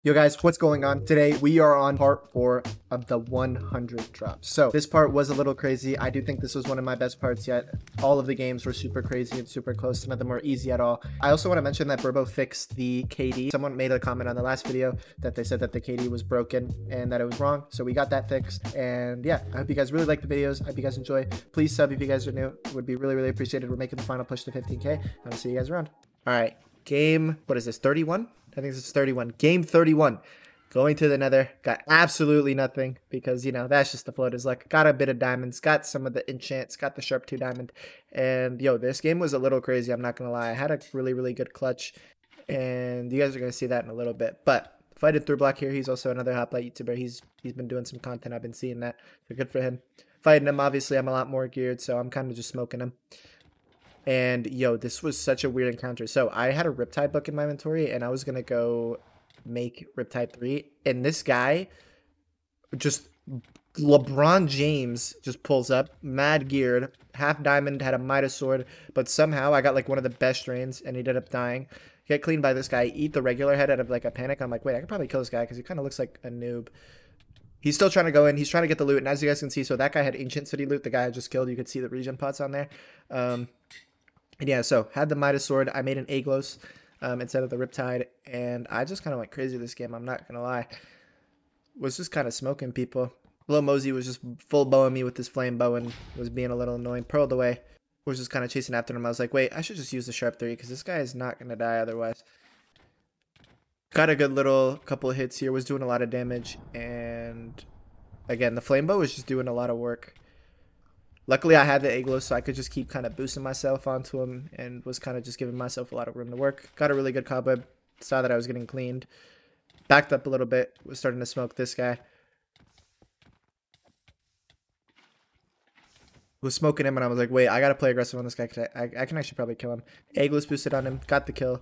Yo guys, what's going on? Today we are on part 4 of the 100 drops. So this part was a little crazy. I do think this was one of my best parts yet. All of the games were super crazy and super close. None of them were easy at all. I also want to mention that Burbo fixed the KD. Someone made a comment on the last video that they said that the KD was broken and that it was wrong. So we got that fixed. And yeah, I hope you guys really like the videos. I hope you guys enjoy. Please sub if you guys are new. It would be really, really appreciated. We're making the final push to 15K. I'll see you guys around. All right. Game, what is this, 31? I think this is 31. Game 31. Going to the nether. Got absolutely nothing because, you know, that's just the floater's luck. Got a bit of diamonds. Got some of the enchants. Got the sharp 2 diamond. And, yo, this game was a little crazy. I'm not going to lie. I had a really, really good clutch. And you guys are going to see that in a little bit. But fighting through block here. He's also another Hoplite YouTuber. He's been doing some content. I've been seeing that. So good for him. Fighting him, obviously, I'm a lot more geared. So I'm kind of just smoking him. And yo, this was such a weird encounter. So I had a Riptide book in my inventory and I was gonna go make Riptide 3. And this guy just LeBron James just pulls up, mad geared, half diamond, had a Midas sword, but somehow I got like one of the best strains and he ended up dying. Get cleaned by this guy, eat the regular head out of like a panic. I'm like, wait, I could probably kill this guy because he kind of looks like a noob. He's still trying to go in. He's trying to get the loot. And as you guys can see, so that guy had Ancient City loot. The guy I just killed, you could see the regen pots on there. And yeah, so had the Midas sword. I made an Aglos instead of the Riptide, and I just kind of went crazy this game. I'm not gonna lie. Was just kind of smoking people. Lil Mosey was just full bowing me with his flame bow and was being a little annoying. Pearled away. Was just kind of chasing after him. I was like, wait, I should just use the sharp 3 because this guy is not gonna die otherwise. Got a good little couple of hits here. Was doing a lot of damage, and again, the flame bow was just doing a lot of work. Luckily, I had the Aglos, so I could just keep kind of boosting myself onto him and was kind of just giving myself a lot of room to work. Got a really good cobweb. Saw that I was getting cleaned. Backed up a little bit. Was starting to smoke this guy. Was smoking him, and I was like, wait, I got to play aggressive on this guy because I can actually probably kill him. Aglos boosted on him. Got the kill.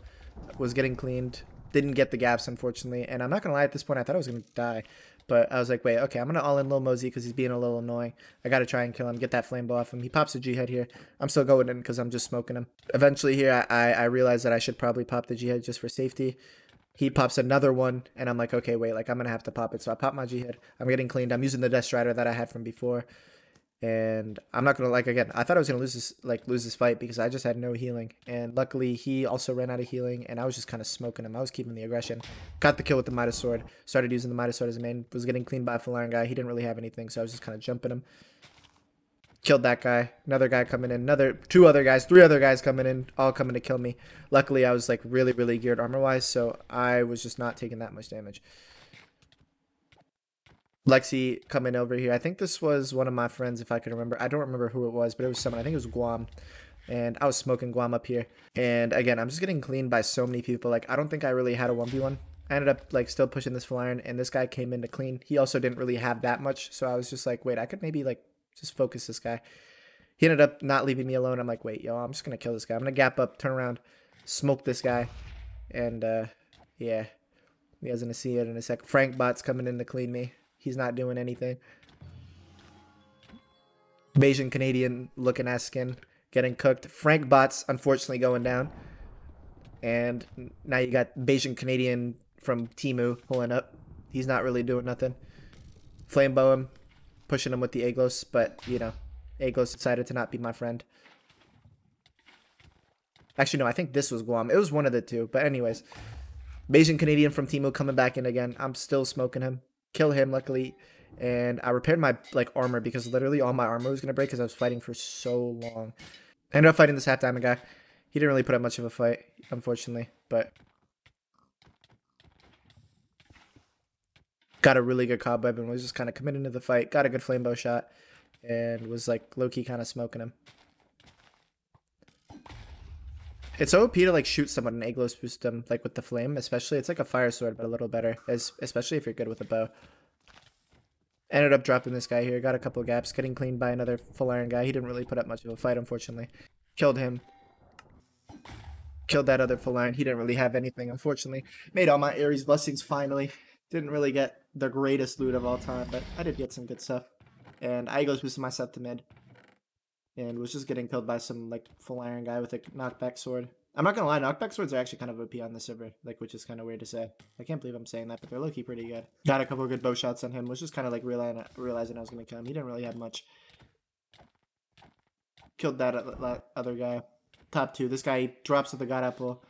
Was getting cleaned. Didn't get the gaps, unfortunately. And I'm not going to lie, at this point, I thought I was going to die. But I was like, wait, okay, I'm going to all-in Lil Mosey because he's being a little annoying. I got to try and kill him, get that flame bow off him. He pops a G-head here. I'm still going in because I'm just smoking him. Eventually here, I realized that I should probably pop the G-head just for safety. He pops another one, and I'm like, okay, wait, like I'm going to have to pop it. So I pop my G-head. I'm getting cleaned. I'm using the Death Strider that I had from before. And I'm not gonna, like, again, I thought I was gonna lose this fight because I just had no healing, and luckily he also ran out of healing, and I was just kind of smoking him. I was keeping the aggression. Got the kill with the Midas sword. Started using the Midas sword as a main. Was getting cleaned by a full iron guy. He didn't really have anything, so I was just kind of jumping him. Killed that guy. Another guy coming in. Two other guys, 3 other guys coming in, all coming to kill me. Luckily I was like really, really geared armor wise, so I was just not taking that much damage. Lexi coming over here. I think this was one of my friends, if I can remember. I don't remember who it was, but it was someone. I think it was Guam. And I was smoking Guam up here. And again, I'm just getting cleaned by so many people. Like, I don't think I really had a 1v1. I ended up, like, still pushing this full iron. And this guy came in to clean. He also didn't really have that much. So I was just like, wait, I could maybe, like, just focus this guy. He ended up not leaving me alone. I'm like, wait, yo, I'm just going to kill this guy. I'm going to gap up, turn around, smoke this guy. And, yeah. You guys going to see it in a sec. Frank Bot's coming in to clean me. He's not doing anything. Bayesian Canadian looking ass skin getting cooked. Frank Bots unfortunately going down. And now you got Bayesian Canadian from Temu pulling up. He's not really doing nothing. Flame bow him, pushing him with the Aglos, but you know, Aglos decided to not be my friend. Actually, no, I think this was Guam. It was one of the two. But anyways, Bayesian Canadian from Temu coming back in again. I'm still smoking him. Kill him, luckily, and I repaired my like armor because literally all my armor was gonna break because I was fighting for so long. I ended up fighting this half diamond guy. He didn't really put up much of a fight, unfortunately, but got a really good cobweb and was just kind of committed to the fight. Got a good flame bow shot and was like low-key kind of smoking him. It's OP to like shoot someone and Aglos boost them like with the flame, especially. It's like a fire sword, but a little better, especially if you're good with a bow. Ended up dropping this guy here. Got a couple of gaps. Getting cleaned by another full iron guy. He didn't really put up much of a fight, unfortunately. Killed him. Killed that other full iron. He didn't really have anything, unfortunately. Made all my Ares blessings finally. Didn't really get the greatest loot of all time, but I did get some good stuff. And I goes boosting myself to mid. And was just getting killed by some like full iron guy with a knockback sword. I'm not gonna lie, knockback swords are actually kind of OP on the server, like, which is kind of weird to say. I can't believe I'm saying that, but they're low-key pretty good. Got a couple of good bow shots on him, was just kind of like realizing I was gonna kill him. He didn't really have much. Killed that other guy. Top 2. This guy drops with the God Apple,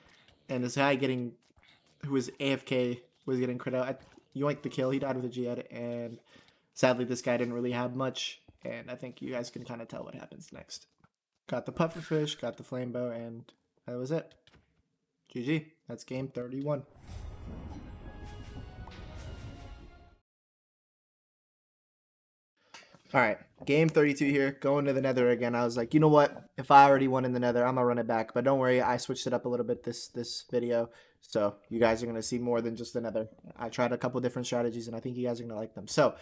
and this guy who was AFK was getting crit out. Yoinked the kill. He died with a G-head, and sadly this guy didn't really have much, and I think you guys can kind of tell what happens next. Got the pufferfish, got the flame bow, and that was it. GG. That's game 31. Alright, game 32 here, going to the nether again. I was like, you know what? If I already won in the nether, I'm going to run it back. But don't worry, I switched it up a little bit this video. So you guys are going to see more than just the nether. I tried a couple different strategies, and I think you guys are going to like them. So,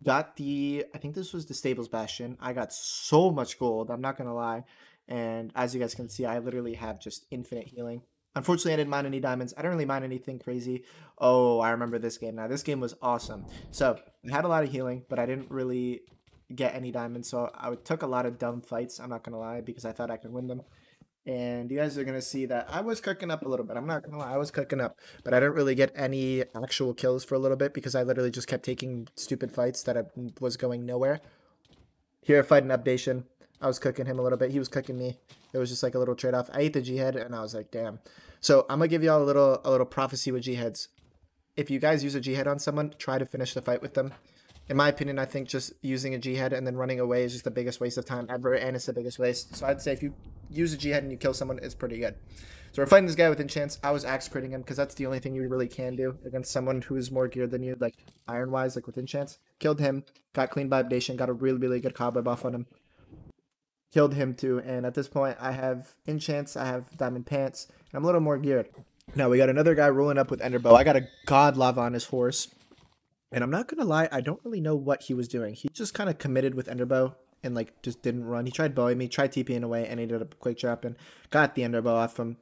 I think this was the Stables Bastion. I got so much gold, I'm not going to lie. And as you guys can see, I literally have just infinite healing. Unfortunately, I didn't mine any diamonds. I didn't really mine anything crazy. Oh, I remember this game now. This game was awesome. So, I had a lot of healing, but I didn't really get any diamonds, so I took a lot of dumb fights, I'm not gonna lie, because I thought I could win them. And you guys are gonna see that I was cooking up a little bit. I'm not gonna lie, I was cooking up, but I didn't really get any actual kills for a little bit because I literally just kept taking stupid fights that was going nowhere. Here fighting Updation, I was cooking him a little bit, he was cooking me. It was just like a little trade-off. I ate the G-head and I was like, damn. So I'm gonna give y'all a little prophecy with G-heads. If you guys use a G-head on someone, try to finish the fight with them. In my opinion, I think just using a G-head and then running away is just the biggest waste of time ever, and it's the biggest waste. So I'd say if you use a G-head and you kill someone, it's pretty good. So we're fighting this guy with enchants. I was axe critting him because that's the only thing you really can do against someone who's more geared than you, like iron-wise, like with enchants. Killed him, got clean by Updation, got a really, really good cobweb off on him. Killed him too, and at this point, I have enchants, I have diamond pants, and I'm a little more geared. Now we got another guy rolling up with Enderbow. I got a God Lava on his horse. And I'm not going to lie, I don't really know what he was doing. He just kind of committed with Enderbow and like just didn't run. He tried bowing me, tried TPing away, and he did a quick trap and got the Enderbow off him.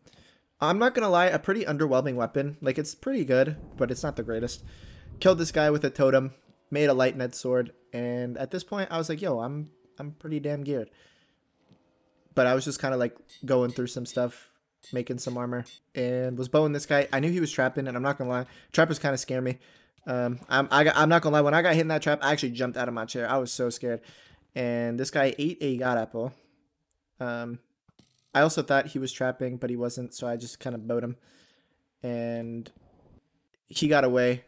I'm not going to lie, a pretty underwhelming weapon. Like, it's pretty good, but it's not the greatest. Killed this guy with a totem, made a light net sword, and at this point, I was like, yo, I'm pretty damn geared. But I was just kind of like going through some stuff, making some armor, and was bowing this guy. I knew he was trapping, and I'm not going to lie, trappers kind of scare me. I'm not gonna lie, when I got hit in that trap, I actually jumped out of my chair. I was so scared. And this guy ate a God Apple. I also thought he was trapping, but he wasn't, so I just kind of bowed him. And he got away.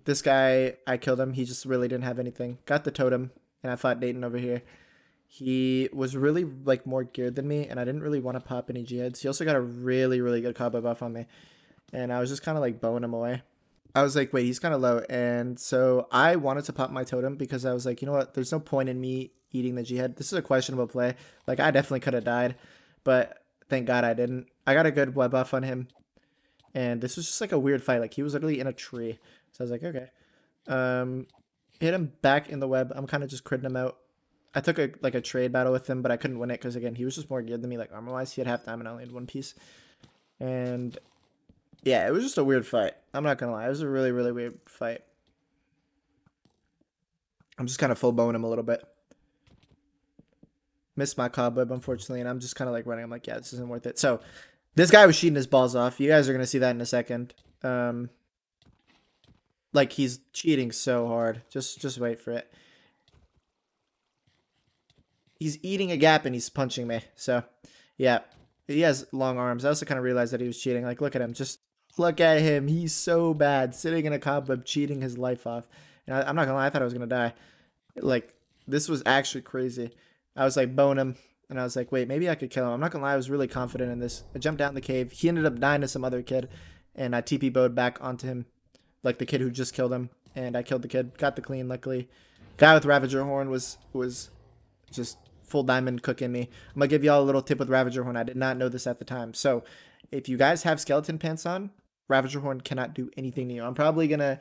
This guy, I killed him. He just really didn't have anything. Got the totem, and I fought Dayton over here. He was really like more geared than me, and I didn't really want to pop any G-heads. He also got a really, really good cobweb buff on me. And I was just kind of like bowing him away. I was like, wait, he's kind of low. And so I wanted to pop my totem because I was like, you know what? There's no point in me eating the G-head. This is a questionable play. Like, I definitely could have died, but thank God I didn't. I got a good web buff on him. And this was just like a weird fight. Like, he was literally in a tree. So I was like, okay. Hit him back in the web. I'm kind of just critting him out. I took a trade battle with him, but I couldn't win it because, again, he was just more geared than me. Like, armor-wise, he had half diamond. I only had one piece. And yeah, it was just a weird fight. I'm not gonna lie. It was a really, really weird fight. I'm just kind of full bowing him a little bit. Missed my cobweb, unfortunately, and I'm just kind of like running. I'm like, yeah, this isn't worth it. So, this guy was cheating his balls off. You guys are gonna see that in a second. Like, he's cheating so hard. Just wait for it. He's eating a gap and he's punching me. So, yeah. He has long arms. I also kind of realized that he was cheating. Like, look at him. Just look at him. He's so bad. Sitting in a cobweb, cheating his life off. And I'm not going to lie. I thought I was going to die. Like, this was actually crazy. I was, like, bowing him. And I was like, wait, maybe I could kill him. I'm not going to lie. I was really confident in this. I jumped down in the cave. He ended up dying to some other kid. And I TP bowed back onto him. Like, the kid who just killed him. And I killed the kid. Got the clean, luckily. Guy with Ravager Horn was just full diamond cooking me. I'm gonna give y'all a little tip with Ravager Horn. I did not know this at the time. So if you guys have skeleton pants on, Ravager Horn cannot do anything to you. I'm probably gonna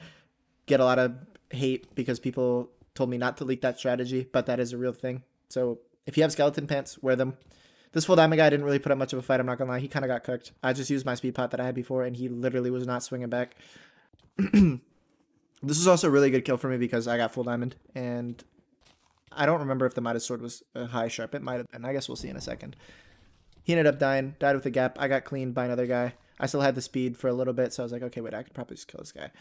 get a lot of hate because people told me not to leak that strategy, but that is a real thing. So if you have skeleton pants, wear them. This full diamond guy didn't really put up much of a fight, I'm not gonna lie. He kind of got cooked. I just used my speed pot that I had before, and he literally was not swinging back. This was also a really good kill for me because I got full diamond, and I don't remember if the Midas Sword was a high sharp. It might have been. I guess we'll see in a second. He ended up dying, died with a gap. I got cleaned by another guy. I still had the speed for a little bit, so I was like, okay, wait, I could probably just kill this guy.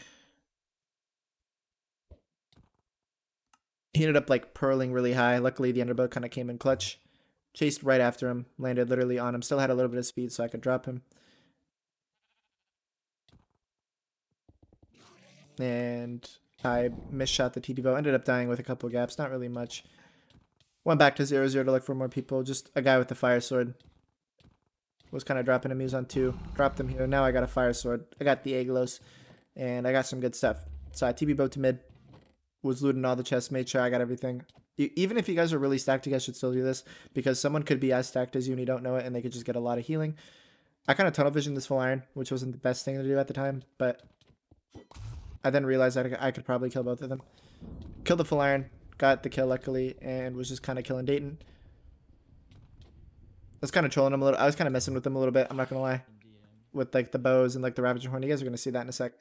He ended up like purling really high. Luckily, the underbow kind of came in clutch. Chased right after him, landed literally on him. Still had a little bit of speed, so I could drop him. And I misshot the TP bow. Ended up dying with a couple gaps, not really much. Went back to 0-0 to look for more people. Just a guy with the fire sword. Was kind of dropping him. He was on 2. Dropped him here. Now I got a fire sword. I got the Aglos. And I got some good stuff. So I TP bow to mid. Was looting all the chests. Made sure I got everything. Even if you guys are really stacked, you guys should still do this. Because someone could be as stacked as you and you don't know it. And they could just get a lot of healing. I kind of tunnel visioned this full iron. Which wasn't the best thing to do at the time. But I then realized that I could probably kill both of them. Killed the full iron. Got the kill luckily. And was just kind of killing Dayton. I was kind of trolling him a little. I was kind of messing with him a little bit. I'm not gonna lie, with like the bows and like the Ravager Horn. You guys are gonna see that in a sec.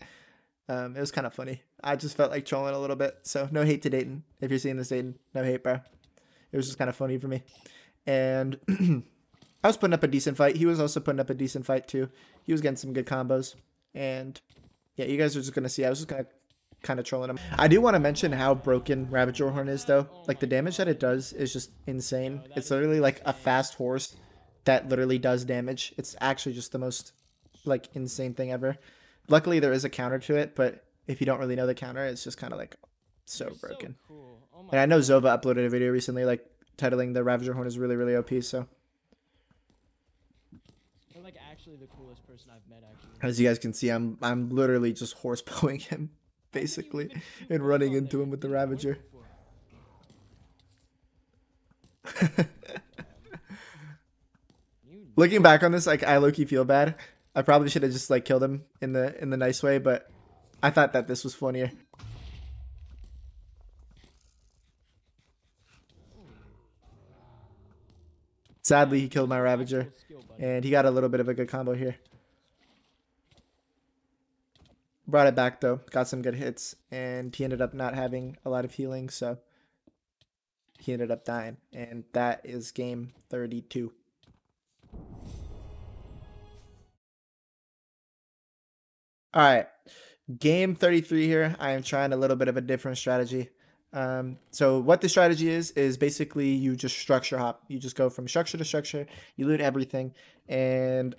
It was kind of funny. I just felt like trolling a little bit. So no hate to Dayton. If you're seeing this, Dayton, no hate, bro. It was just kind of funny for me. And I was putting up a decent fight. He was also putting up a decent fight too. He was getting some good combos. And yeah, you guys are just gonna see. I was just gonna kind of trolling him. I do want to mention how broken Ravager Horn is though. Like the damage that it does is just insane. It's literally like a fast horse that literally does damage. It's actually just the most like insane thing ever. Luckily there is a counter to it, but if you don't really know the counter, it's just kind of like so broken. So cool. And I know Zova uploaded a video recently like titling the Ravager Horn is really, really OP, so. You're like actually the coolest person I've met actually. As you guys can see, I'm literally just horsebowing him basically and running into him with the Ravager. Looking back on this, like I low-key feel bad. I probably should have just like killed him in the nice way, but I thought that this was funnier. Sadly, he killed my Ravager, and he got a little bit of a good combo here. Brought it back though, got some good hits, and he ended up not having a lot of healing, so he ended up dying, and that is game 32. All right, game 33 here. I am trying a little bit of a different strategy. So what the strategy is basically you just structure hop. You just go from structure to structure. You loot everything. And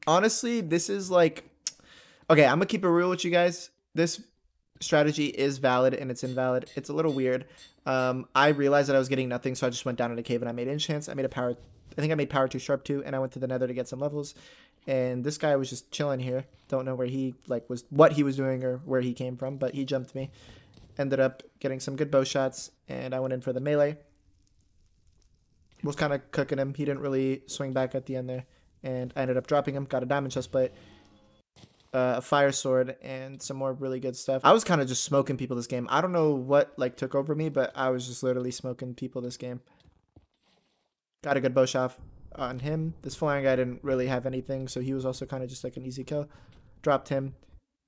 honestly, this is like, okay, I'm gonna keep it real with you guys. This strategy is valid and it's invalid. It's a little weird. I realized that I was getting nothing, so I just went down in a cave and I made enchants. I made a power, I think I made power 2 sharp 2, and I went to the nether to get some levels. And this guy was just chilling here. Don't know where he like was, what he was doing or where he came from, but he jumped me. Ended up getting some good bow shots, and I went in for the melee. Was kind of cooking him. He didn't really swing back at the end there, and I ended up dropping him. Got a diamond chestplate, a fire sword, and some more really good stuff. I was kind of just smoking people this game. I don't know what like took over me, but I was just literally smoking people this game. Got a good bow shot on him. This flying guy didn't really have anything, so he was also kind of just like an easy kill. Dropped him,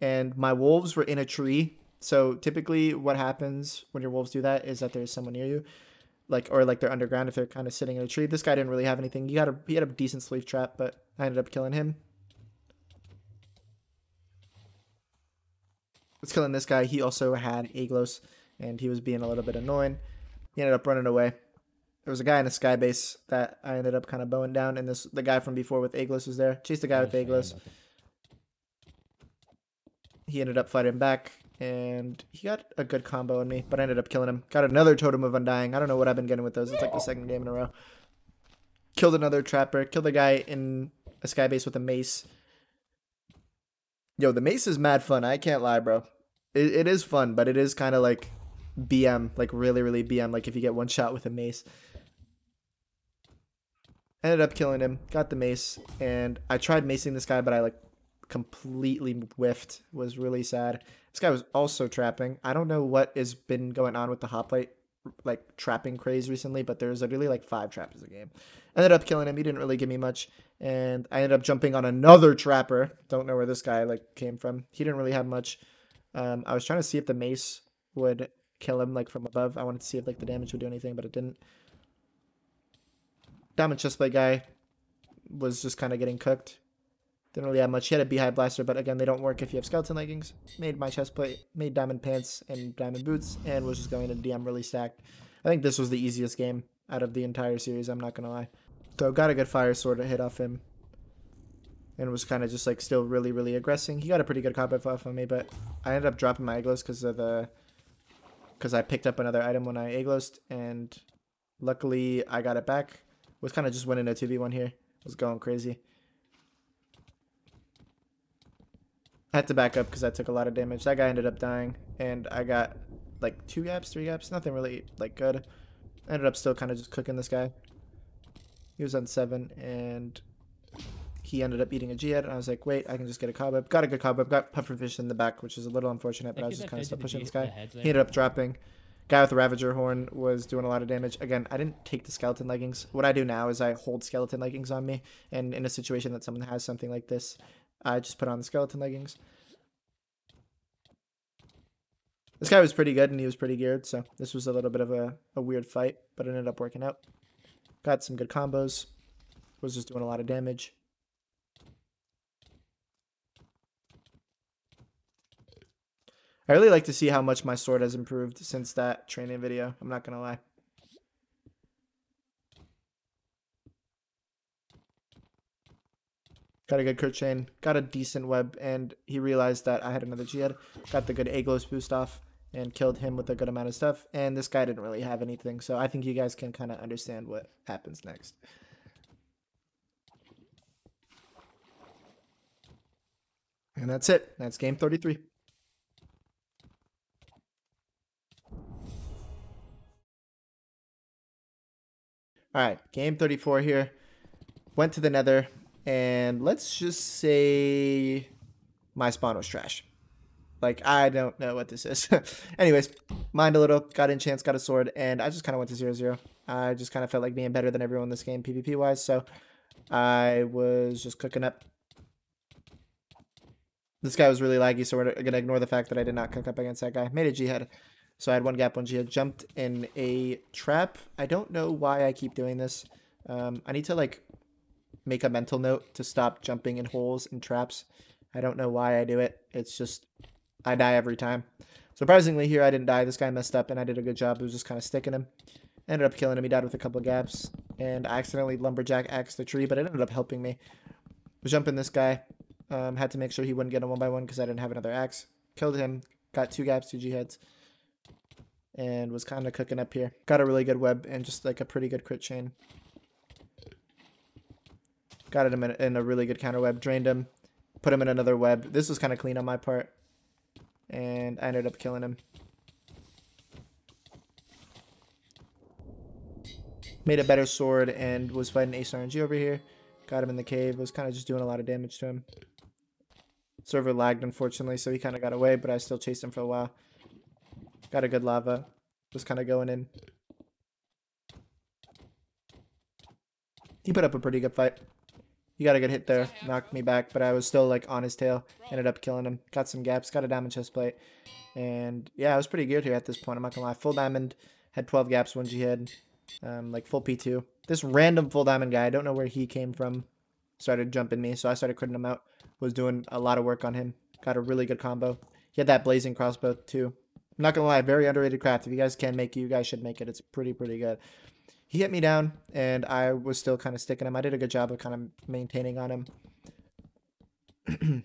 and my wolves were in a tree. So typically what happens when your wolves do that is that there's someone near you, like, or like they're underground if they're kind of sitting in a tree. This guy didn't really have anything. He had a decent sleeve trap, but I ended up killing him. Was killing this guy. He also had Aglos, and he was being a little bit annoying. He ended up running away. There was a guy in a sky base that I ended up kind of bowing down, and the guy from before with Aglos was there. Chased the guy with Aglos. He ended up fighting back, and he got a good combo on me, but I ended up killing him. Got another Totem of Undying. I don't know what I've been getting with those. It's like the second game in a row. Killed another trapper. Killed a guy in a sky base with a mace. Yo, the mace is mad fun. I can't lie, bro. It is fun, but it is kind of like BM, like really, really BM, like if you get one shot with a mace. Ended up killing him. Got the mace, and I tried macing this guy, but I like completely whiffed. Was really sad. This guy was also trapping. I don't know what has been going on with the hoplite like trapping craze recently, but there's literally like 5 traps a game. Ended up killing him. He didn't really give me much, and I ended up jumping on another trapper. Don't know where this guy like came from. He didn't really have much. I was trying to see if the mace would kill him like from above. I wanted to see if like the damage would do anything, but it didn't. Diamond chestplate guy was just kind of getting cooked. Didn't really have much. He had a Beehive Blaster, but again, they don't work if you have skeleton leggings. Made my chest plate, made diamond pants and diamond boots, and was just going to DM really stacked. I think this was the easiest game out of the entire series, I'm not going to lie. So got a good fire sword to hit off him. And was kind of just like still really, really aggressing. He got a pretty good combat off on me, but I ended up dropping my Eglos because I picked up another item when I Eglosed, and luckily I got it back. Was kind of just winning a 2v1 here. Was going crazy. I had to back up because I took a lot of damage. That guy ended up dying, and I got like 2 gaps, 3 gaps, nothing really like good. I ended up still kind of just cooking this guy. He was on 7, and he ended up eating a G-head, and I was like, wait, I can just get a cobweb. Got a good cobweb, got pufferfish in the back, which is a little unfortunate, but I was just kind of still pushing this guy. He ended up dropping. Guy with the Ravager horn was doing a lot of damage. Again, I didn't take the skeleton leggings. What I do now is I hold skeleton leggings on me, and in a situation that someone has something like this, I just put on the skeleton leggings. This guy was pretty good, and he was pretty geared, so this was a little bit of a weird fight, but it ended up working out. Got some good combos. Was just doing a lot of damage. I really like to see how much my sword has improved since that training video. I'm not going to lie. Got a good crit chain. Got a decent web. And he realized that I had another G-head. Got the good Eglos boost off. And killed him with a good amount of stuff. And this guy didn't really have anything. So I think you guys can kind of understand what happens next. And that's it. That's game 33. Alright, game 34 here. Went to the nether, and let's just say my spawn was trash. Like, I don't know what this is. Anyways, mined a little, got enchants, got a sword, and I just kind of went to 0-0. I just kind of felt like being better than everyone in this game PvP-wise, so I was just cooking up. This guy was really laggy, so we're going to ignore the fact that I did not cook up against that guy. Made a G-head. So I had 1 gap, 1 G-head. Jumped in a trap. I don't know why I keep doing this. I need to, like, make a mental note to stop jumping in holes and traps. I don't know why I do it. It's just, I die every time. Surprisingly, here I didn't die. This guy messed up, and I did a good job. It was just kind of sticking him. Ended up killing him. He died with a couple of gaps. And I accidentally lumberjack axed the tree, but it ended up helping me. Was jumping this guy. Had to make sure he wouldn't get a 1x1 because I didn't have another axe. Killed him. Got 2 gaps, 2 G-heads. And was kind of cooking up here. Got a really good web and just like a pretty good crit chain. Got him in a really good counter web. Drained him. Put him in another web. This was kind of clean on my part. And I ended up killing him. Made a better sword and was fighting Ace RNG over here. Got him in the cave. Was kind of just doing a lot of damage to him. Server lagged, unfortunately, so he kind of got away, but I still chased him for a while. Got a good lava. Was kind of going in. He put up a pretty good fight. He got a good hit there. Knocked me back, but I was still like on his tail. Ended up killing him. Got some gaps. Got a diamond chest plate. And yeah, I was pretty geared here at this point. I'm not gonna lie. Full diamond. Had 12 gaps, 1 G-head. Like full P2. This random full diamond guy, I don't know where he came from. Started jumping me, so I started critting him out. Was doing a lot of work on him. Got a really good combo. He had that blazing crossbow too. I'm not gonna lie, very underrated craft. If you guys can make it, you guys should make it. It's pretty good. He hit me down, and I was still kind of sticking him. I did a good job of kind of maintaining on him.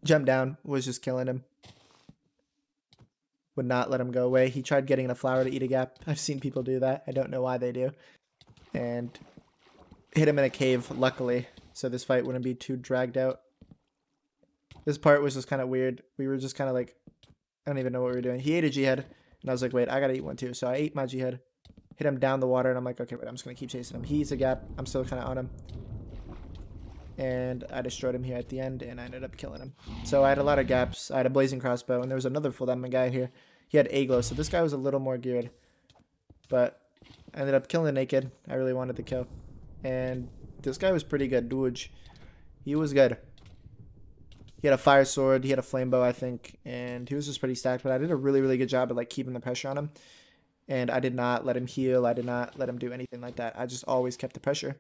Jumped down, was just killing him. Would not let him go away. He tried getting in a flower to eat a gap. I've seen people do that. I don't know why they do. And hit him in a cave, luckily. So this fight wouldn't be too dragged out. This part was just kind of weird. We were just kind of like, I don't even know what we were doing. He ate a G-head, and I was like, wait, I gotta eat one too. So I ate my G-head, hit him down the water, and I'm like, okay, wait, I'm just gonna keep chasing him. He eats a gap. I'm still kind of on him. And I destroyed him here at the end, and I ended up killing him. So I had a lot of gaps. I had a blazing crossbow, and there was another full diamond guy here. He had Aglo, so this guy was a little more geared. But I ended up killing the naked. I really wanted to kill. And this guy was pretty good. Duj. He was good. He had a fire sword. He had a flame bow, I think. And he was just pretty stacked. But I did a really good job of like keeping the pressure on him. And I did not let him heal. I did not let him do anything like that. I just always kept the pressure.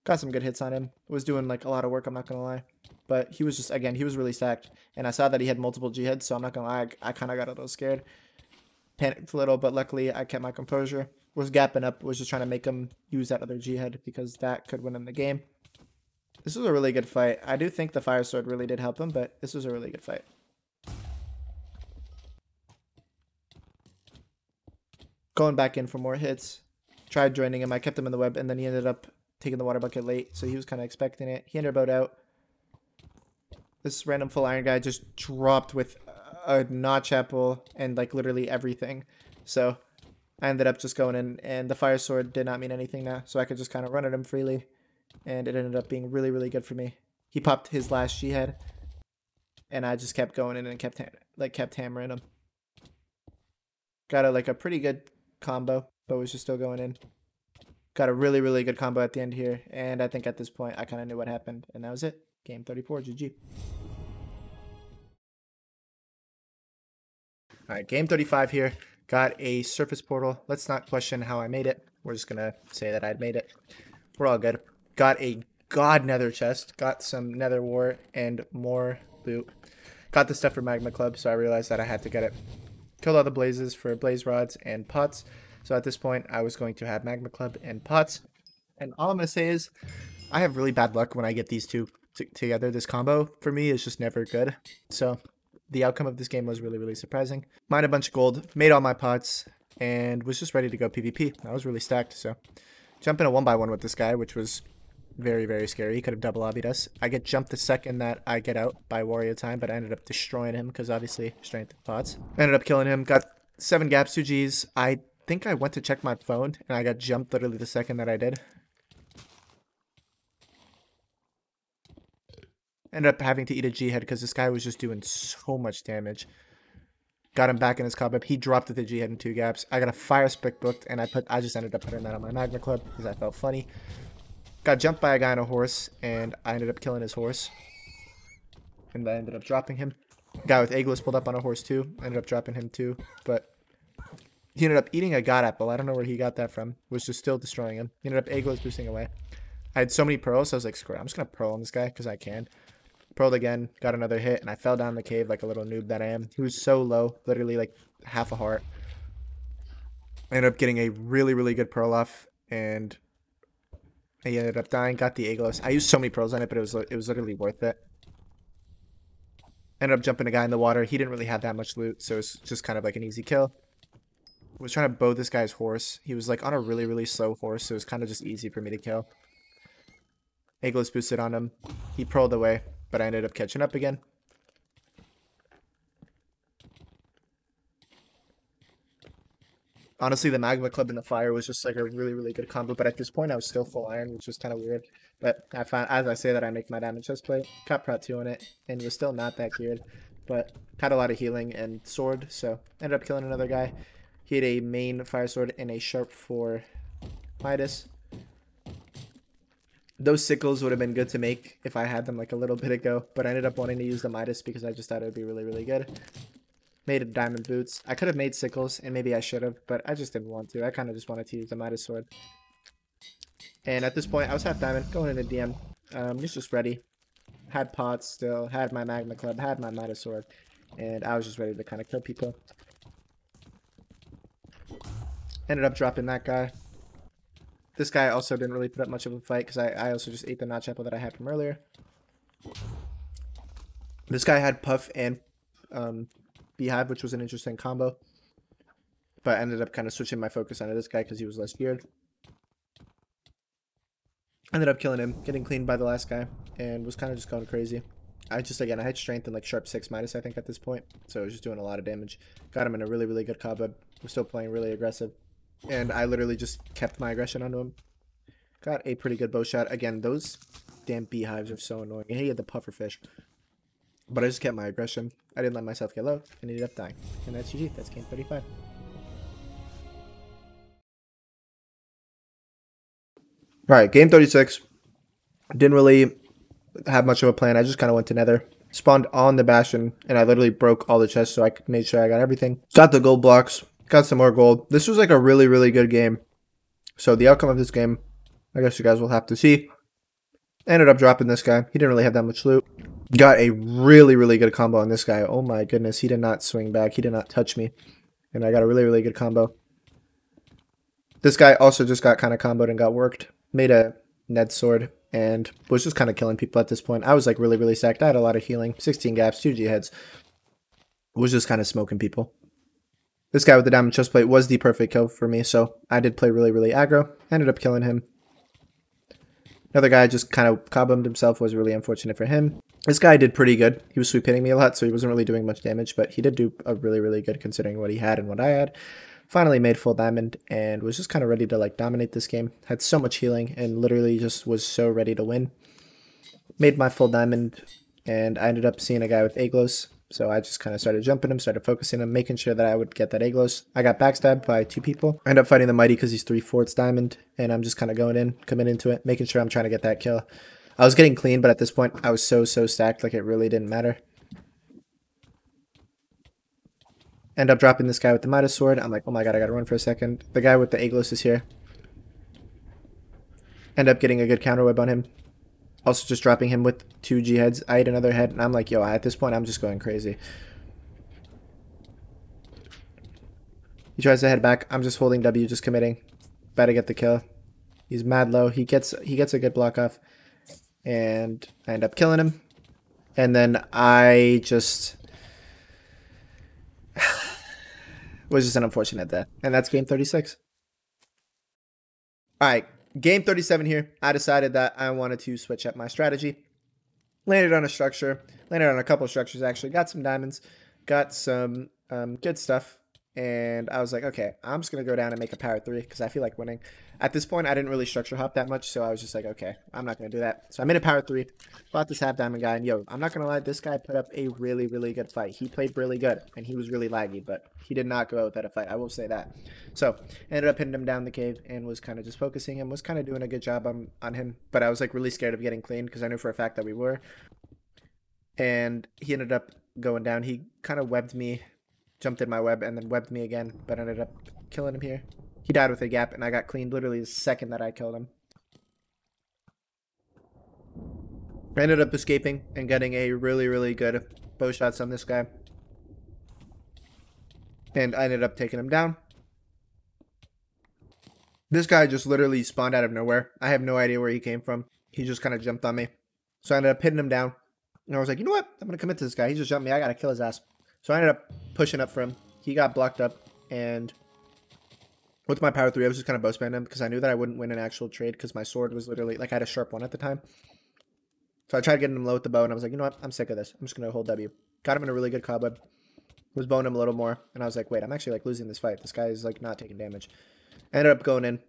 Got some good hits on him. Was doing like a lot of work, I'm not gonna lie. But he was just, again, he was really stacked. And I saw that he had multiple G heads, so I'm not gonna lie, I kind of got a little scared. Panicked a little, but luckily I kept my composure. Was gapping up, was just trying to make him use that other G head because that could win him the game. This was a really good fight. I do think the Fire Sword really did help him, but this was a really good fight. Going back in for more hits. Tried joining him. I kept him in the web, and then he ended up taking the water bucket late, so he was kind of expecting it. He ended up out. This random full iron guy just dropped with a notch apple and like literally everything. So I ended up just going in, and the Fire Sword did not mean anything now, so I could just kind of run at him freely, and it ended up being really, really good for me. He popped his last G head, and I just kept going in and kept hammering him. Got a pretty good combo, but was just still going in. Got a really, really good combo at the end here, and I think at this point I kind of knew what happened, and that was it. Game 34, GG. All right, game 35 here. Got a surface portal. Let's not question how I made it. We're just gonna say that I'd made it. We're all good. Got a god nether chest. Got some nether wart and more loot. Got the stuff for Magma Club, so I realized that I had to get it. Killed all the blazes for blaze rods and pots. So at this point, I was going to have Magma Club and pots. And all I'm going to say is, I have really bad luck when I get these two together. This combo, for me, is just never good. So the outcome of this game was really, really surprising. Mined a bunch of gold, made all my pots, and was just ready to go PvP. I was really stacked, so jumping a 1x1 with this guy, which was very, very scary. He could have double lobbied us. I get jumped the second that I get out by Warrior Time, but I ended up destroying him because obviously strength of pots. Ended up killing him. Got 7 gaps, 2 Gs. I think I went to check my phone and I got jumped literally the second that I did. Ended up having to eat a G head because this guy was just doing so much damage. Got him back in his cobweb. He dropped with the G head in 2 gaps. I got a fire spick booked, and I just ended up putting that on my Magma Club because I felt funny. Got jumped by a guy on a horse, and I ended up killing his horse. And I ended up dropping him. Guy with Ageless pulled up on a horse too. Ended up dropping him too. But he ended up eating a god apple. I don't know where he got that from. Was just still destroying him. He ended up Ageless boosting away. I had so many pearls, so I was like, screw it. I'm just going to pearl on this guy because I can. Pearled again. Got another hit, and I fell down the cave like a little noob that I am. He was so low. Literally like half a heart. I ended up getting a really, really good pearl off. And he ended up dying. Got the Ageless. I used so many pearls on it, but it was literally worth it. Ended up jumping a guy in the water. He didn't really have that much loot, so it was just kind of like an easy kill. Was trying to bow this guy's horse. He was like on a really, really slow horse, so it was kind of just easy for me to kill. Ageless boosted on him. He pearled away, but I ended up catching up again. Honestly, the Magma Club and the Fire was just like a really, really good combo, but at this point I was still full iron, which was kind of weird. But I found, as I say that, I make my damage chest plate. Got Prot 2 on it, and was still not that geared, but had a lot of healing and sword, so ended up killing another guy. He had a main Fire Sword and a Sharp for Midas. Those sickles would have been good to make if I had them like a little bit ago, but I ended up wanting to use the Midas because I just thought it would be really, really good. Made a diamond boots. I could have made sickles, and maybe I should have, but I just didn't want to. I kind of just wanted to use the Midas sword. And at this point, I was half diamond, going into DM. Was just ready. Had pots still, had my Magma Club, had my Midas sword, and I was just ready to kind of kill people. Ended up dropping that guy. This guy also didn't really put up much of a fight because I also just ate the notch apple that I had from earlier. This guy had Puff and Beehive, which was an interesting combo. But I ended up kind of switching my focus onto this guy because he was less geared. Ended up killing him, getting cleaned by the last guy, and was kind of just going crazy. I had strength and like sharp 6 Midas, I think, at this point. So I was just doing a lot of damage. Got him in a really, really good cobweb. We're still playing really aggressive. And I literally just kept my aggression onto him. Got a pretty good bow shot. Again, those damn beehives are so annoying. And he had the puffer fish. But I just kept my aggression. I didn't let myself get low and ended up dying. And that's GG. That's game 35. Alright, game 36. Didn't really have much of a plan. I just kind of went to Nether. Spawned on the Bastion. And I literally broke all the chests so I made sure I got everything. Got the gold blocks. Got some more gold. This was like a really, really good game. So the outcome of this game, I guess you guys will have to see. Ended up dropping this guy. He didn't really have that much loot. Got a really, really good combo on this guy. Oh my goodness. He did not swing back. He did not touch me. And I got a really, really good combo. This guy also just got kind of comboed and got worked. Made a Ned sword and was just kind of killing people at this point. I was like really, really stacked. I had a lot of healing. 16 gaps, 2 G heads. Was just kind of smoking people. This guy with the diamond chest plate was the perfect kill for me. So I did play really, really aggro. Ended up killing him. Another guy just kind of cob-bombed himself. Was really unfortunate for him. This guy did pretty good. He was sweep hitting me a lot, so he wasn't really doing much damage, but he did do a really, really good considering what he had and what I had. Finally made full diamond and was just kind of ready to like dominate this game. Had so much healing and literally just was so ready to win. Made my full diamond and I ended up seeing a guy with Aglos. So I just kind of started jumping him, started focusing him, making sure that I would get that Aglos. I got backstabbed by 2 people. I ended up fighting the Mighty because he's 3/4 diamond and I'm just kind of going in, coming into it, making sure I'm trying to get that kill. I was getting clean, but at this point I was so stacked like it really didn't matter. End up dropping this guy with the Midas sword. I'm like, oh my god, I gotta run for a second. The guy with the Aglos is here. End up getting a good counter web on him. Also just dropping him with 2 G heads. I ate another head, and I'm like, yo, at this point, I'm just going crazy. He tries to head back. I'm just holding W, just committing. About to get the kill. He's mad low. He gets a good block off. And I end up killing him. And then I just... was just an unfortunate death. And that's game 36. Alright, game 37 here. I decided that I wanted to switch up my strategy. Landed on a structure. Landed on a couple of structures, actually. Got some diamonds. Got some good stuff. And I was like, okay, I'm just going to go down and make a power 3 because I feel like winning. At this point, I didn't really structure hop that much, so I was just like, okay, I'm not going to do that. So I made a power 3, fought this half diamond guy, and yo, I'm not going to lie, this guy put up a really, really good fight. He played really good, and he was really laggy, but he did not go out without a fight, I will say that. So ended up hitting him down the cave and was kind of just focusing him, was kind of doing a good job on him, but I was like really scared of getting clean because I knew for a fact that we were. And he ended up going down. He kind of webbed me, jumped in my web, and then webbed me again, but ended up killing him here. He died with a gap, and I got cleaned literally the second that I killed him. I ended up escaping and getting a really, really good bow shots on this guy. And I ended up taking him down. This guy just literally spawned out of nowhere. I have no idea where he came from. He just kind of jumped on me. So I ended up hitting him down. And I was like, you know what? I'm going to commit to this guy. He just jumped me. I got to kill his ass. So I ended up pushing up for him. He got blocked up. And with my power 3, I was just kind of bow spamming him because I knew that I wouldn't win an actual trade because my sword was literally, like, I had a sharp 1 at the time. So I tried getting him low with the bow, and I was like, you know what? I'm sick of this. I'm just going to hold W. Got him in a really good cobweb. Was bowing him a little more. And I was like, wait, I'm actually, like, losing this fight. This guy is, like, not taking damage. Ended up going in.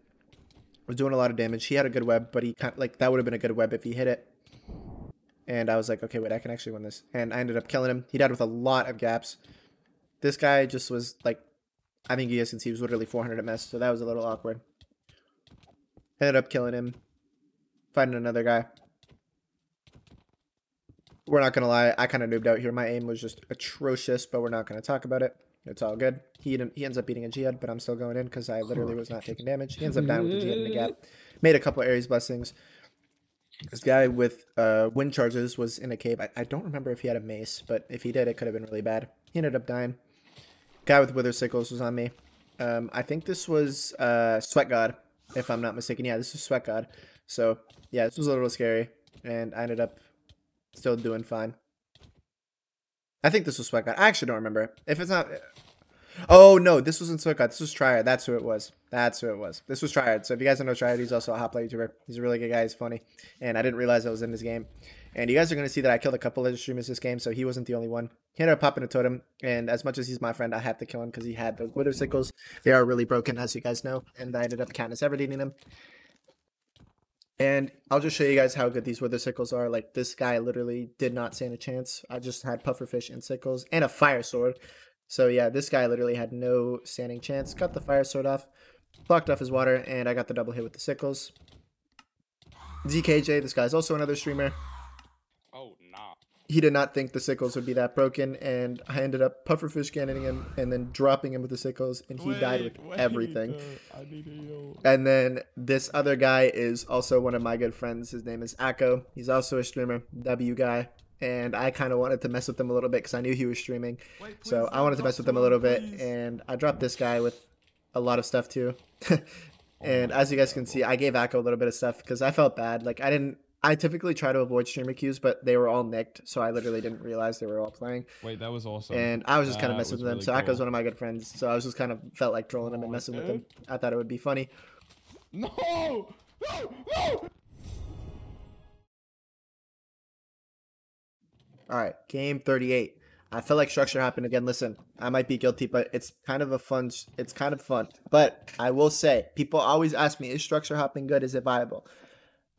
Was doing a lot of damage. He had a good web, but he kind of, like, that would have been a good web if he hit it. And I was like, okay, wait, I can actually win this. And I ended up killing him. He died with a lot of gaps. This guy just was, like, I think you guys can see he was literally 400 at mess, so that was a little awkward. Ended up killing him. Fighting another guy. We're not going to lie, I kind of noobed out here. My aim was just atrocious, but we're not going to talk about it. It's all good. He ends up eating a G-Head, but I'm still going in because I literally was not taking damage. He ends up down with the G-Head in the gap. Made a couple of Ares blessings. This guy with wind charges was in a cave. I don't remember if he had a mace, but if he did, it could have been really bad. He ended up dying. Guy with wither sickles was on me. I think this was Sweat God, if I'm not mistaken. Yeah, this was Sweat God. So, yeah, this was a little scary, and I ended up still doing fine. I think this was Sweat God. I actually don't remember. If it's not... Oh, no, this wasn't Sweat God. This was Triad. That's who it was. That's who it was. This was Triad. So if you guys don't know Triad, he's also a hot play YouTuber. He's a really good guy. He's funny. And I didn't realize I was in this game. And you guys are going to see that I killed a couple of streamers this game, so he wasn't the only one. He ended up popping a totem, and as much as he's my friend, I had to kill him because he had the wither sickles. They are really broken, as you guys know, and I ended up Katniss Everdeening them. And I'll just show you guys how good these wither sickles are. Like, this guy literally did not stand a chance. I just had pufferfish and sickles and a fire sword. So yeah, this guy literally had no standing chance. Got the fire sword off, blocked off his water, and I got the double hit with the sickles. ZKJ, this guy's also another streamer. Oh, nah. He did not think the sickles would be that broken, and I ended up pufferfish cannoning him and then dropping him with the sickles, and he died with everything. I need to heal. And then this other guy is also one of my good friends. His name is Akko. He's also a streamer, W guy. And I kind of wanted to mess with him a little bit because I knew he was streaming. So I wanted to mess with him a little bit. And I dropped this guy with a lot of stuff too. And as you guys can see, I gave Akko a little bit of stuff because I felt bad. Like I typically try to avoid streamer queues, but they were all nicked. So I literally didn't realize they were all playing. Wait, that was awesome. And I was just kind of messing with them. Really So cool. Akko's one of my good friends. So I was just kind of felt like trolling him and messing with him. I thought it would be funny. No! No! No! All right, game 38. I feel like structure happened again. Listen, I might be guilty, but it's kind of fun. But I will say, people always ask me, is structure hopping good? Is it viable?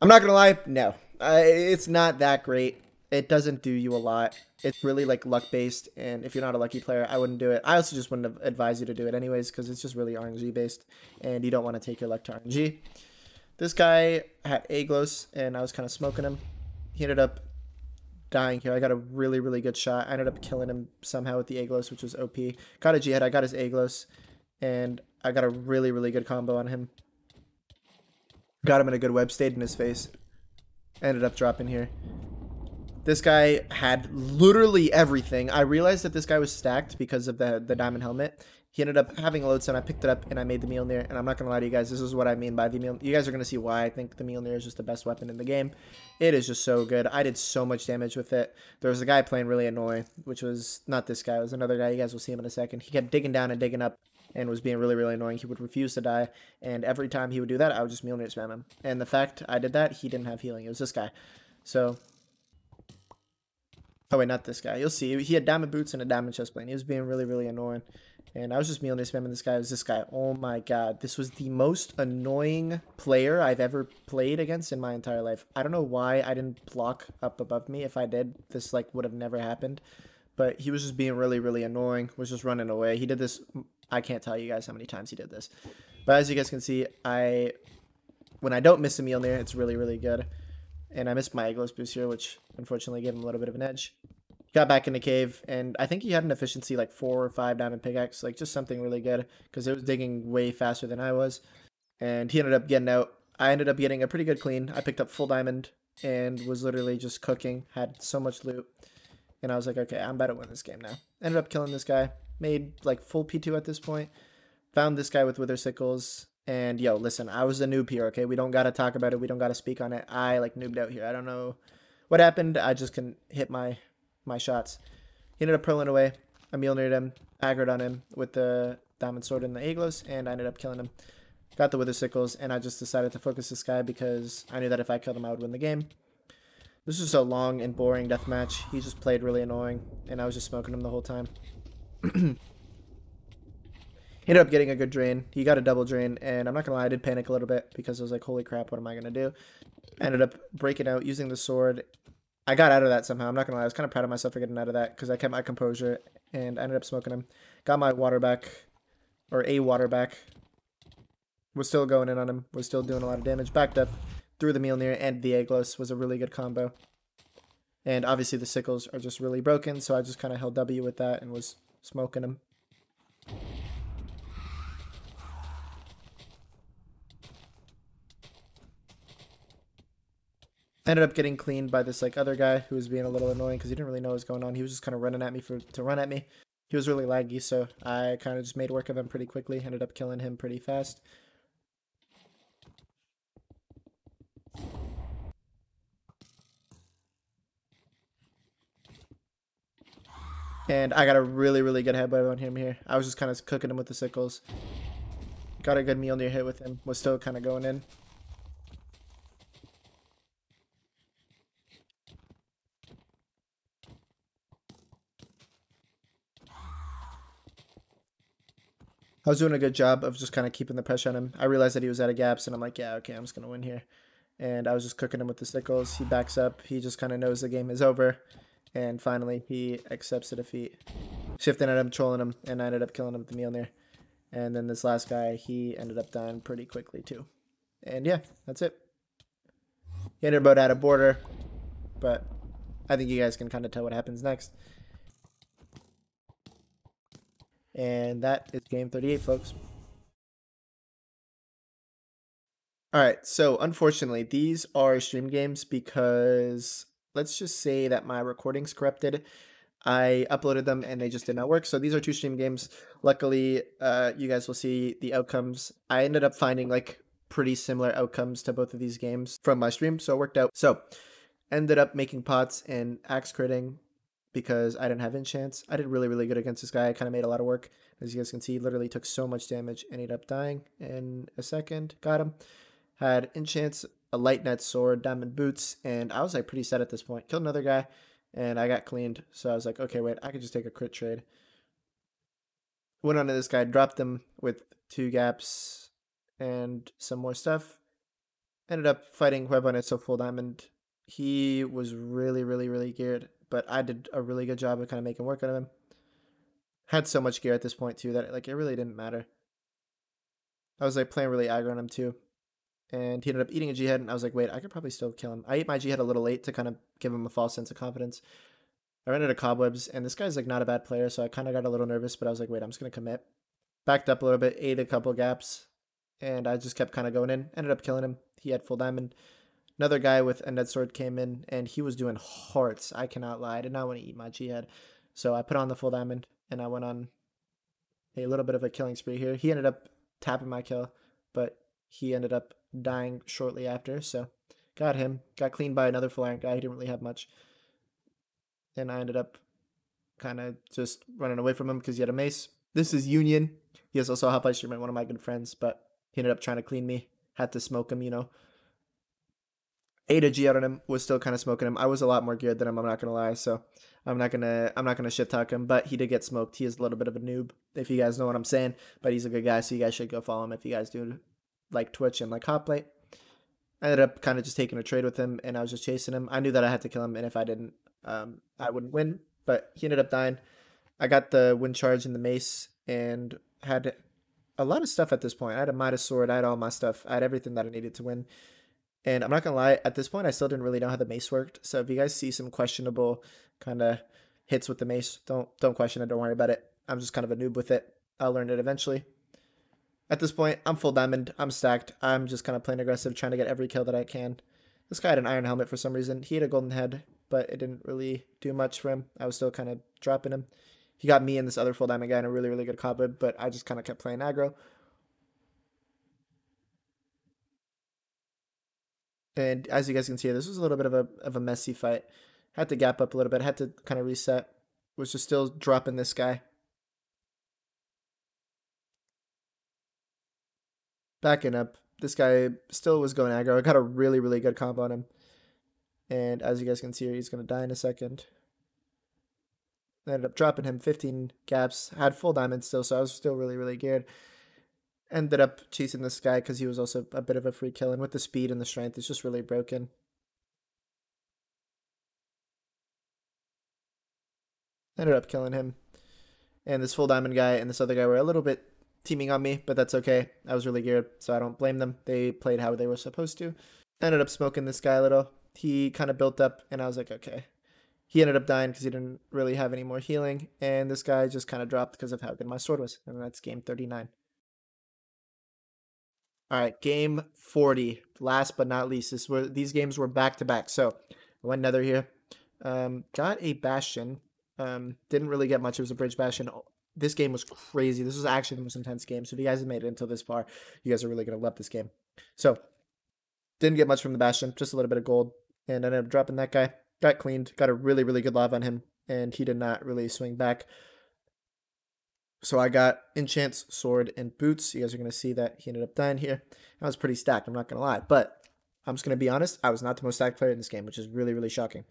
I'm not gonna lie, no. It's not that great. It doesn't do you a lot. It's really like luck based, and if you're not a lucky player, I wouldn't do it. I also just wouldn't advise you to do it anyways, because it's just really RNG based, and you don't want to take your luck to RNG. This guy had Aglos, and I was kind of smoking him. He ended up dying here. I got a really, really good shot. I ended up killing him somehow with the Aglos, which was OP. Got a G-head. I got his Aglos, and I got a really, really good combo on him. Got him in a good web, stayed in his face. Ended up dropping here. This guy had literally everything. I realized that this guy was stacked because of the diamond helmet. He ended up having a load stone. I picked it up and I made the Mjolnir. And I'm not going to lie to you guys. This is what I mean by the Mjolnir. You guys are going to see why I think the Mjolnir is just the best weapon in the game. It is just so good. I did so much damage with it. There was a guy playing really annoying, which was not this guy. It was another guy. You guys will see him in a second. He kept digging down and digging up and was being really, really annoying. He would refuse to die. And every time he would do that, I would just Mjolnir spam him. And the fact I did that, he didn't have healing. It was this guy. So... oh, wait, not this guy. You'll see. He had diamond boots and a diamond chestplate. He was being really, really annoying. And I was just Mjolnir spamming this guy. It was this guy. Oh, my God. This was the most annoying player I've ever played against in my entire life. I don't know why I didn't block up above me. If I did, this like would have never happened. But he was just being really, really annoying. Was just running away. He did this. I can't tell you guys how many times he did this. But as you guys can see, when I don't miss a Mjolnir, it's really, really good. And I missed my Aglos boost here, which unfortunately gave him a little bit of an edge. Got back in the cave, and I think he had an efficiency like 4 or 5 diamond pickaxe, like just something really good, because it was digging way faster than I was. And he ended up getting out. I ended up getting a pretty good clean. I picked up full diamond and was literally just cooking, had so much loot. And I was like, okay, I'm about to win this game now. Ended up killing this guy. Made like full P2 at this point. Found this guy with wither sickles. And yo, listen, I was a noob here, okay? We don't got to talk about it. We don't got to speak on it. I like noobed out here. I don't know what happened. I just couldn't hit my shots. He ended up purling away. I Mjolnired him, aggroed on him with the diamond sword and the Aglos, and I ended up killing him. Got the wither sickles, and I just decided to focus this guy because I knew that if I killed him, I would win the game. This was a long and boring deathmatch. He just played really annoying, and I was just smoking him the whole time. He ended up getting a good drain. He got a double drain, and I'm not gonna lie, I did panic a little bit because I was like, holy crap, what am I gonna do? Ended up breaking out using the sword. I got out of that somehow. I'm not gonna lie, I was kind of proud of myself for getting out of that because I kept my composure, and I ended up smoking him. Got my water back, or a water back. Was still going in on him. Was still doing a lot of damage. Backed up, threw the Mjolnir, and the Aglos was a really good combo. And obviously the sickles are just really broken, so I just kind of held W with that and was smoking him. Ended up getting cleaned by this like other guy who was being a little annoying because he didn't really know what was going on. He was just kind of running at me to run at me. He was really laggy, so I kind of just made work of him pretty quickly. Ended up killing him pretty fast. And I got a really, really good headbutt on him here. I was just kind of cooking him with the sickles. Got a good Mjolnir hit with him. Was still kind of going in. I was doing a good job of just kind of keeping the pressure on him. I realized that he was out of gaps, and I'm like, yeah, okay, I'm just going to win here. And I was just cooking him with the sickles. He backs up. He just kind of knows the game is over. And finally, he accepts the defeat. Shifting at him, trolling him, and I ended up killing him with the Mjolnir. And then this last guy, he ended up dying pretty quickly too. And yeah, that's it. He ended up out of border, but I think you guys can kind of tell what happens next. And that is game 38, folks. Alright, so unfortunately, these are stream games because let's just say that my recording's corrupted. I uploaded them and they just did not work. So these are 2 stream games. Luckily, you guys will see the outcomes. I ended up finding like pretty similar outcomes to both of these games from my stream, so it worked out. So ended up making pots and axe critting because I didn't have enchants. I did really, really good against this guy. I kind of made a lot of work. As you guys can see, literally took so much damage. Ended up dying in a second. Got him. Had enchants, a light net sword, diamond boots, and I was like pretty set at this point. Killed another guy, and I got cleaned. So I was like, okay, wait, I could just take a crit trade. Went on to this guy, dropped him with 2 gaps and some more stuff. Ended up fighting Huevonetso full diamond. He was really, really, really geared, but I did a really good job of kind of making work out of him. Had so much gear at this point too that like it really didn't matter. I was like playing really aggro on him too. And he ended up eating a G-head, and I was like, wait, I could probably still kill him. I ate my G-head a little late to kind of give him a false sense of confidence. I ran into cobwebs, and this guy's like not a bad player, so I kind of got a little nervous, but I was like, wait, I'm just going to commit. Backed up a little bit, ate a couple gaps, and I just kept kind of going in. Ended up killing him. He had full diamond. Another guy with a net sword came in, and he was doing hearts. I cannot lie. I did not want to eat my G-head. So I put on the full diamond, and I went on a little bit of a killing spree here. He ended up tapping my kill, but he ended up dying shortly after, so got him. Got cleaned by another full iron guy. He didn't really have much. And I ended up kind of just running away from him because he had a mace. This is Union. He is also a Hot Play streamer, one of my good friends, but he ended up trying to clean me. Had to smoke him, you know. Ate a G out on him, was still kind of smoking him. I was a lot more geared than him, I'm not gonna lie, so I'm not gonna shit talk him, but he did get smoked. He is a little bit of a noob, if you guys know what I'm saying. But he's a good guy, so you guys should go follow him if you guys do like Twitch and like Hotplate. I ended up kind of just taking a trade with him, and I was just chasing him. I knew that I had to kill him, and if I didn't, I wouldn't win. But he ended up dying. I got the wind charge and the mace, and had a lot of stuff at this point. I had a Midas sword. I had all my stuff. I had everything that I needed to win. And I'm not gonna lie, at this point, I still didn't really know how the mace worked. So if you guys see some questionable kind of hits with the mace, don't question it. Don't worry about it. I'm just kind of a noob with it. I'll learn it eventually. At this point, I'm full diamond. I'm stacked. I'm just kind of playing aggressive, trying to get every kill that I can. This guy had an iron helmet for some reason. He had a golden head, but it didn't really do much for him. I was still kind of dropping him. He got me and this other full diamond guy in a really, really good cobweb, but I just kind of kept playing aggro. And as you guys can see, this was a little bit of a messy fight. Had to gap up a little bit. Had to kind of reset. Was just still dropping this guy. Backing up. This guy still was going aggro. I got a really, really good combo on him. And as you guys can see here, he's going to die in a second. I ended up dropping him 15 gaps. Had full diamond still, so I was still really, really geared. Ended up chasing this guy because he was also a bit of a free kill. And with the speed and the strength, it's just really broken. Ended up killing him. And this full diamond guy and this other guy were a little bit teaming on me, but that's okay. I was really geared, so I don't blame them. They played how they were supposed to. Ended up smoking this guy a little. He kind of built up, and I was like, okay. He ended up dying because he didn't really have any more healing, and this guy just kind of dropped because of how good my sword was, and that's game 39. All right, game 40. Last but not least, these games were back-to-back. So I went nether here. Got a bastion. Didn't really get much. It was a bridge bastion. This game was crazy. This was actually the most intense game. So if you guys have made it until this far, you guys are really going to love this game. So didn't get much from the bastion. Just a little bit of gold. And ended up dropping that guy. Got cleaned. Got a really, really good lava on him. And he did not really swing back. So I got enchants, sword, and boots. You guys are going to see that he ended up dying here. I was pretty stacked. I'm not going to lie. But I'm just going to be honest. I was not the most stacked player in this game, which is really, really shocking.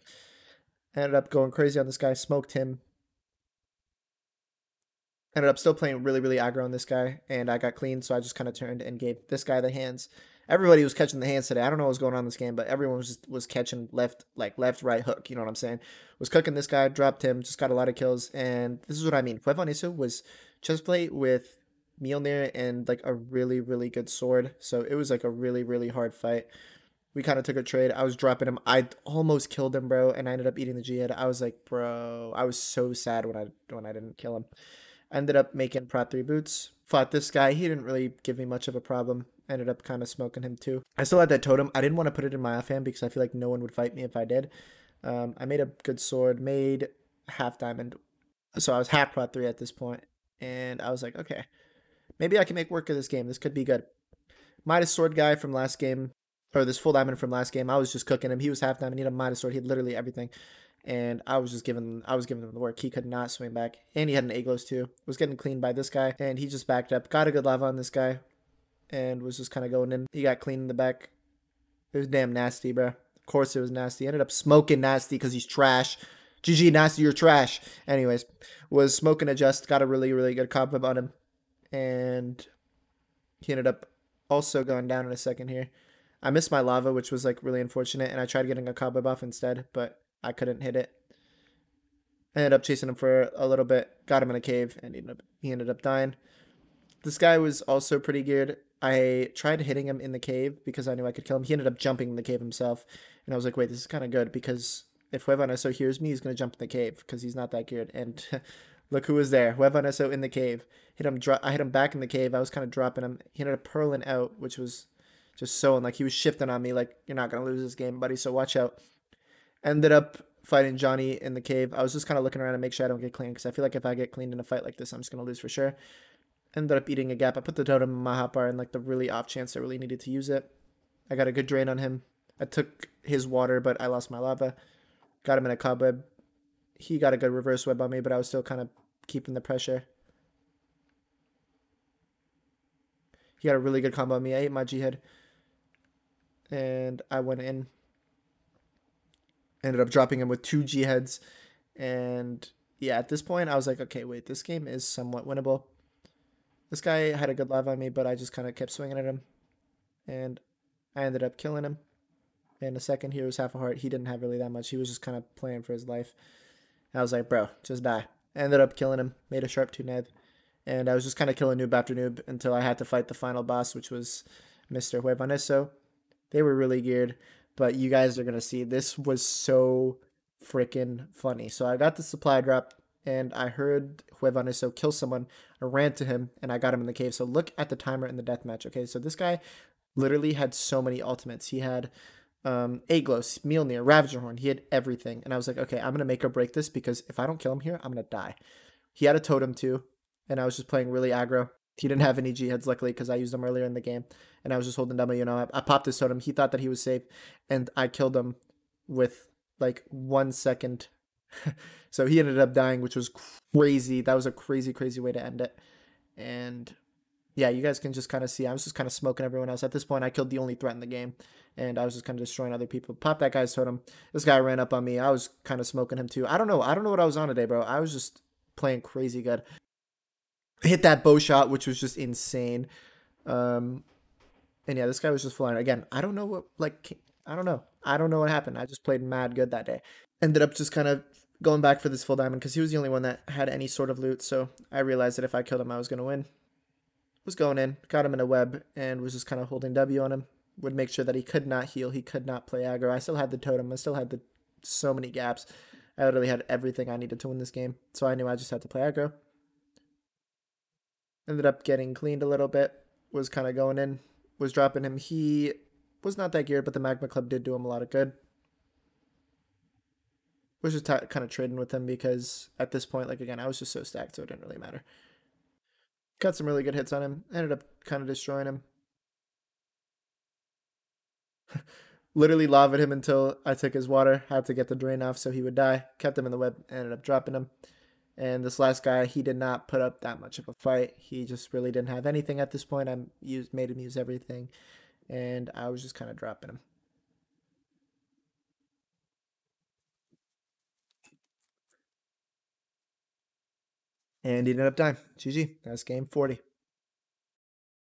Ended up going crazy on this guy. Smoked him. Ended up still playing really, really aggro on this guy, and I got clean, so I just kind of turned and gave this guy the hands. Everybody was catching the hands today. I don't know what was going on in this game, but everyone was catching left, right hook, you know what I'm saying? Was cooking this guy, dropped him, just got a lot of kills, and this is what I mean. Huevonetso was chest plate with Mjolnir and like a really, really good sword, so it was like a really, really hard fight. We kind of took a trade. I was dropping him. I almost killed him, bro, and I ended up eating the G head. I was like, bro, I was so sad when I didn't kill him. I ended up making Prot 3 boots. Fought this guy. He didn't really give me much of a problem. Ended up kind of smoking him too. I still had that totem. I didn't want to put it in my offhand because I feel like no one would fight me if I did. I made a good sword. Made half diamond. So I was half Prot 3 at this point. And I was like, okay, maybe I can make work of this game. This could be good. Midas sword guy from last game, or this full diamond from last game, I was just cooking him. He was half diamond. He had a Midas sword. He had literally everything. And I was giving him the work. He could not swing back. And he had an Aglos too. Was getting cleaned by this guy. And he just backed up. Got a good lava on this guy. And was just kind of going in. He got clean in the back. It was damn nasty, bro. Of course it was nasty. Ended up smoking nasty because he's trash. GG, nasty, you're trash. Anyways, was smoking a just. Got a really, really good combo on him. And he ended up also going down in a second here. I missed my lava, which was like really unfortunate. And I tried getting a cobweb off instead, but I couldn't hit it. I ended up chasing him for a little bit. Got him in a cave, and he ended up dying. This guy was also pretty geared. I tried hitting him in the cave because I knew I could kill him. He ended up jumping in the cave himself. And I was like, wait, this is kind of good because if Huevaneso hears me, he's going to jump in the cave because he's not that geared. And look who was there. Huevaneso in the cave. I hit him back in the cave. I was kind of dropping him. He ended up purling out, which was just so like he was shifting on me like, you're not going to lose this game, buddy, so watch out. Ended up fighting Johnny in the cave. I was just kind of looking around to make sure I don't get cleaned because I feel like if I get cleaned in a fight like this, I'm just going to lose for sure. Ended up eating a gap. I put the totem in my hotbar in like the really off chance I really needed to use it. I got a good drain on him. I took his water, but I lost my lava. Got him in a cobweb. He got a good reverse web on me, but I was still kind of keeping the pressure. He had a really good combo on me. I ate my G head. And I went in. Ended up dropping him with 2 G heads. And yeah, at this point, I was like, okay, wait, this game is somewhat winnable. This guy had a good lava on me, but I just kind of kept swinging at him. And I ended up killing him. In a second, he was half a heart. He didn't have really that much. He was just kind of playing for his life. I was like, bro, just die. I ended up killing him. Made a sharp 2 neb. And I was just kind of killing noob after noob until I had to fight the final boss, which was Mr. Huevaneso. They were really geared. But you guys are going to see, this was so freaking funny. So I got the supply drop, and I heard Huevaneso kill someone. I ran to him, and I got him in the cave. So look at the timer in the deathmatch, okay? So this guy literally had so many ultimates. He had Aglos, Mjolnir, Ravager Horn. He had everything. And I was like, okay, I'm going to make or break this because if I don't kill him here, I'm going to die. He had a totem too, and I was just playing really aggro. He didn't have any G heads, luckily, because I used them earlier in the game. And I was just holding W, you know. I popped his totem. He thought that he was safe, and I killed him with like 1 second. So he ended up dying, which was crazy. That was a crazy, crazy way to end it. And yeah, you guys can just kind of see, I was just kind of smoking everyone else. At this point, I killed the only threat in the game, and I was just kind of destroying other people. Pop that guy's totem. This guy ran up on me. I was kind of smoking him too. I don't know what I was on today, bro. I was just playing crazy good. Hit that bow shot, which was just insane. And yeah, this guy was just flying. Again, I don't know what, like, I don't know. I don't know what happened. I just played mad good that day. Ended up just kind of going back for this full diamond because he was the only one that had any sort of loot. So I realized that if I killed him, I was going to win. Was going in, got him in a web, and was just kind of holding W on him. Would make sure that he could not heal. He could not play aggro. I still had the totem. I still had so many gaps. I literally had everything I needed to win this game. So I knew I just had to play aggro. Ended up getting cleaned a little bit. Was kind of going in. Was dropping him. He was not that geared, but the Magma Club did do him a lot of good. Was just kind of trading with him because at this point, like, again, I was just so stacked, so it didn't really matter. Got some really good hits on him. Ended up kind of destroying him. Literally lavaed him until I took his water. Had to get the drain off so he would die. Kept him in the web. Ended up dropping him. And this last guy, he did not put up that much of a fight. He just really didn't have anything at this point. Made him use everything. And I was just kind of dropping him. And he ended up dying. GG. That's game 40.